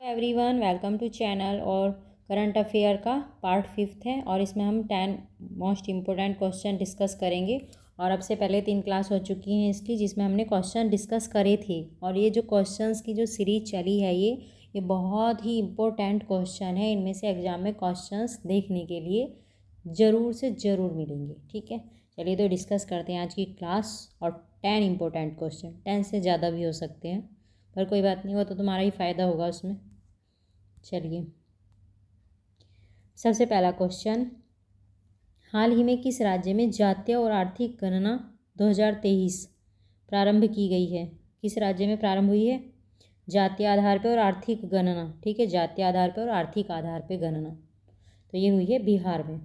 Everyone, welcome to channel. और current affair का part 5 है और इसमें हम 10 मोस्ट इम्पोर्टेंट क्वेश्चन डिस्कस करेंगे। और अब से पहले 3 क्लास हो चुकी हैं इसकी, जिसमें हमने क्वेश्चन डिस्कस करे थे। और ये जो क्वेश्चंस की जो सीरीज चली है ये बहुत ही इम्पोर्टेंट क्वेश्चन है। इनमें से एग्जाम में क्वेश्चंस देखने के लिए ज़रूर से ज़रूर मिलेंगे। ठीक है, चलिए तो डिस्कस करते हैं आज की क्लास। और 10 इम्पोर्टेंट क्वेश्चन, 10 से ज़्यादा भी हो सकते हैं, पर कोई बात नहीं, वो तो तुम्हारा ही फ़ायदा होगा उसमें। चलिए, सबसे पहला क्वेश्चन, हाल ही में किस राज्य में जातीय और आर्थिक गणना 2023 प्रारंभ की गई है? किस राज्य में प्रारंभ हुई है? जातीय आधार पर और आर्थिक गणना। ठीक है, जातीय आधार पर और आर्थिक आधार पर गणना, तो ये हुई है बिहार में।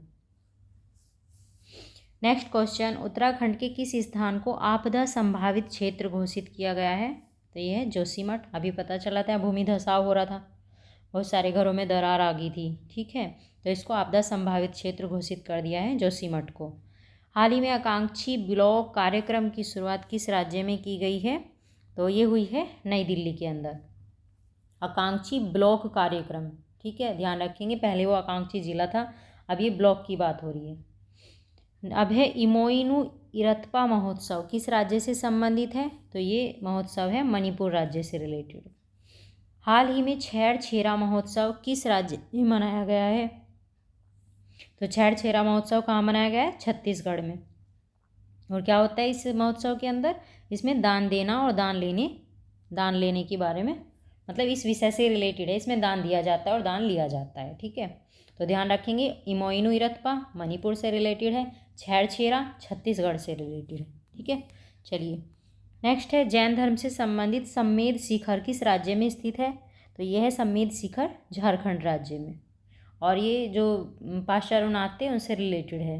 नेक्स्ट क्वेश्चन, उत्तराखंड के किस स्थान को आपदा संभावित क्षेत्र घोषित किया गया है? तो ये है जोशीमठ। अभी पता चला था भूमि धसाव हो रहा था, बहुत सारे घरों में दरार आ गई थी। ठीक है, तो इसको आपदा संभावित क्षेत्र घोषित कर दिया है जोशीमठ को। हाल ही में आकांक्षी ब्लॉक कार्यक्रम की शुरुआत किस राज्य में की गई है? तो ये हुई है नई दिल्ली के अंदर, आकांक्षी ब्लॉक कार्यक्रम। ठीक है, ध्यान रखेंगे, पहले वो आकांक्षी जिला था, अब ये ब्लॉक की बात हो रही है। अब है इमोइनु इरत्पा महोत्सव, किस राज्य से संबंधित है? तो ये महोत्सव है मणिपुर राज्य से रिलेटेड। हाल ही में छेरछेरा महोत्सव किस राज्य में मनाया गया है? तो छेरछेरा महोत्सव कहाँ मनाया गया है? छत्तीसगढ़ में। और क्या होता है इस महोत्सव के अंदर? इसमें दान देना और दान लेने के बारे में, मतलब इस विषय से रिलेटेड है। इसमें दान दिया जाता है और दान लिया जाता है। ठीक है, तो ध्यान रखेंगे, इमोइनु इरत्पा मणिपुर से रिलेटेड है, छेरछेरा छत्तीसगढ़ से रिलेटेड है। ठीक है, चलिए नेक्स्ट है, जैन धर्म से संबंधित सम्मेद शिखर किस राज्य में स्थित है? तो यह है सम्मेद शिखर झारखंड राज्य में। और ये जो पाशारुनाथ थे उनसे रिलेटेड है।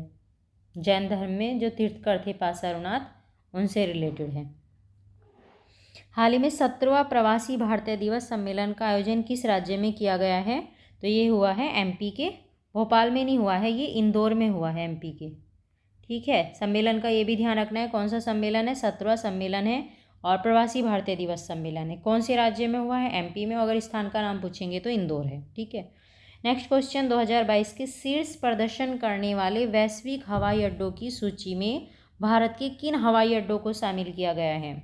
जैन धर्म में जो तीर्थकर थे पाशारुनाथ, उनसे रिलेटेड है। हाल ही में 17वां प्रवासी भारतीय दिवस सम्मेलन का आयोजन किस राज्य में किया गया है? तो ये हुआ है एमपी के, भोपाल में नहीं हुआ है, ये इंदौर में हुआ है एमपी के। ठीक है, सम्मेलन का ये भी ध्यान रखना है, कौन सा सम्मेलन है? 17वां सम्मेलन है। और प्रवासी भारतीय दिवस सम्मेलन है, कौन से राज्य में हुआ है? एमपी में। अगर स्थान का नाम पूछेंगे तो इंदौर है। ठीक है, नेक्स्ट क्वेश्चन, 2022 के शीर्ष प्रदर्शन करने वाले वैश्विक हवाई अड्डों की सूची में भारत के किन हवाई अड्डों को शामिल किया गया है?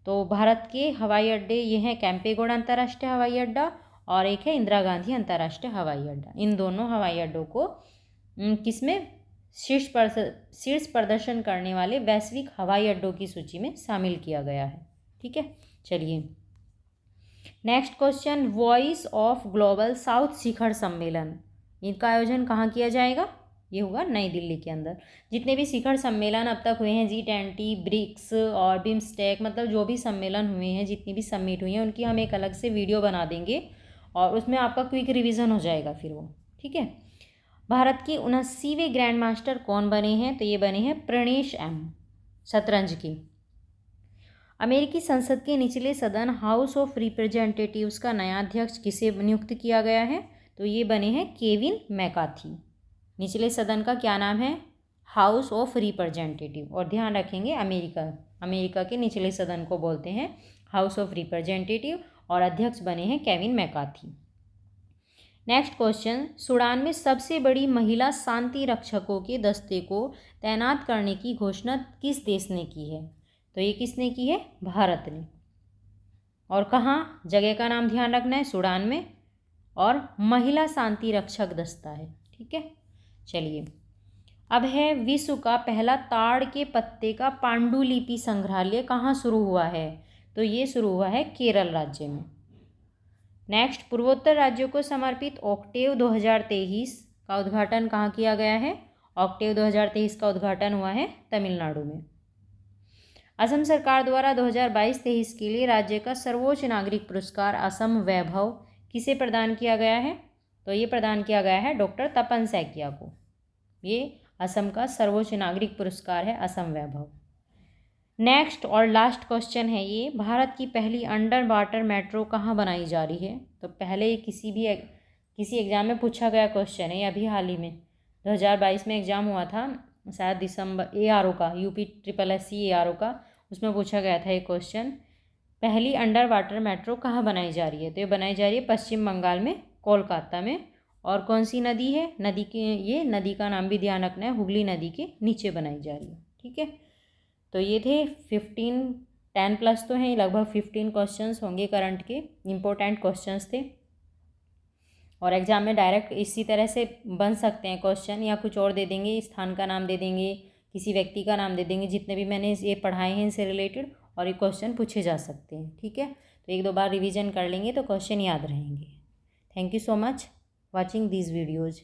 तो भारत के हवाई अड्डे ये हैं, कैंपेगौड़ अंतर्राष्ट्रीय हवाई अड्डा और एक है इंदिरा गांधी अंतर्राष्ट्रीय हवाई अड्डा। इन दोनों हवाई अड्डों को किसमें शीर्ष प्रदर्शन करने वाले वैश्विक हवाई अड्डों की सूची में शामिल किया गया है। ठीक है, चलिए next question, voice of global south शिखर सम्मेलन, इनका आयोजन कहाँ किया जाएगा? ये होगा नई दिल्ली के अंदर। जितने भी शिखर सम्मेलन अब तक हुए हैं, G20, ब्रिक्स और बिम्स्टेक, मतलब जो भी सम्मेलन हुए हैं, जितनी भी समिट हुई हैं, उनकी हम एक अलग से वीडियो बना देंगे और उसमें आपका क्विक रिवीजन हो जाएगा फिर वो। ठीक है, भारत के 79वें ग्रैंड मास्टर कौन बने हैं? तो ये बने हैं प्रणेश एम, शतरंज के। अमेरिकी संसद के निचले सदन हाउस ऑफ रिप्रेजेंटेटिव्स का नया अध्यक्ष किसे नियुक्त किया गया है? तो ये बने हैं केविन मैकार्थी। निचले सदन का क्या नाम है? House of representative. और ध्यान रखेंगे, अमेरिका के निचले सदन को बोलते हैं हाउस ऑफ रिप्रेजेंटेटिव, और अध्यक्ष बने हैं Kevin McCarthy. Next question, Sudan में सबसे बड़ी महिला शांति रक्षकों के दस्ते को तैनात करने की घोषणा किस देश ने की है? तो ये किसने की है? भारत ने। और कहाँ? जगह का नाम ध्यान रखना है, सूडान में, और महिला शांति रक्षक दस्ता है। ठीक है, चलिए अब है, विश्व का पहला ताड़ के पत्ते का पांडुलिपि संग्रहालय कहाँ शुरू हुआ है? तो ये शुरू हुआ है केरल राज्य में। नेक्स्ट, पूर्वोत्तर राज्यों को समर्पित ऑक्टेव 2023 का उद्घाटन कहाँ किया गया है? ऑक्टेव 2023 का उद्घाटन हुआ है तमिलनाडु में। असम सरकार द्वारा 2022-23 के लिए राज्य का सर्वोच्च नागरिक पुरस्कार असम वैभव किसे प्रदान किया गया है? तो ये प्रदान किया गया है डॉक्टर तपन सैकिया को। ये असम का सर्वोच्च नागरिक पुरस्कार है असम वैभव। नेक्स्ट और लास्ट क्वेश्चन है ये, भारत की पहली अंडर वाटर मेट्रो कहाँ बनाई जा रही है? तो पहले किसी एग्ज़ाम में पूछा गया क्वेश्चन है, अभी हाल ही में 2022 में एग्ज़ाम हुआ था, शायद दिसंबर, ARO का, UP SSC ARO का, उसमें पूछा गया था ये क्वेश्चन पहली अंडर वाटर मेट्रो कहाँ बनाई जा रही है? तो ये बनाई जा रही है पश्चिम बंगाल में, कोलकाता में। और कौन सी नदी है? ये नदी का नाम भी ध्यान रखना है, हुगली नदी के नीचे बनाई जा रही है। ठीक है, तो ये थे 10+ तो हैं, लगभग 15 क्वेश्चंस होंगे करंट के, इम्पोर्टेंट क्वेश्चंस थे। और एग्जाम में डायरेक्ट इसी तरह से बन सकते हैं क्वेश्चन, या कुछ और दे देंगे, स्थान का नाम दे देंगे, किसी व्यक्ति का नाम दे देंगे, जितने भी मैंने ये पढ़ाए हैं इनसे रिलेटेड, और ये क्वेश्चन पूछे जा सकते हैं। ठीक है, तो 1-2 बार रिवीजन कर लेंगे तो क्वेश्चन याद रहेंगे। Thank you so much watching these videos.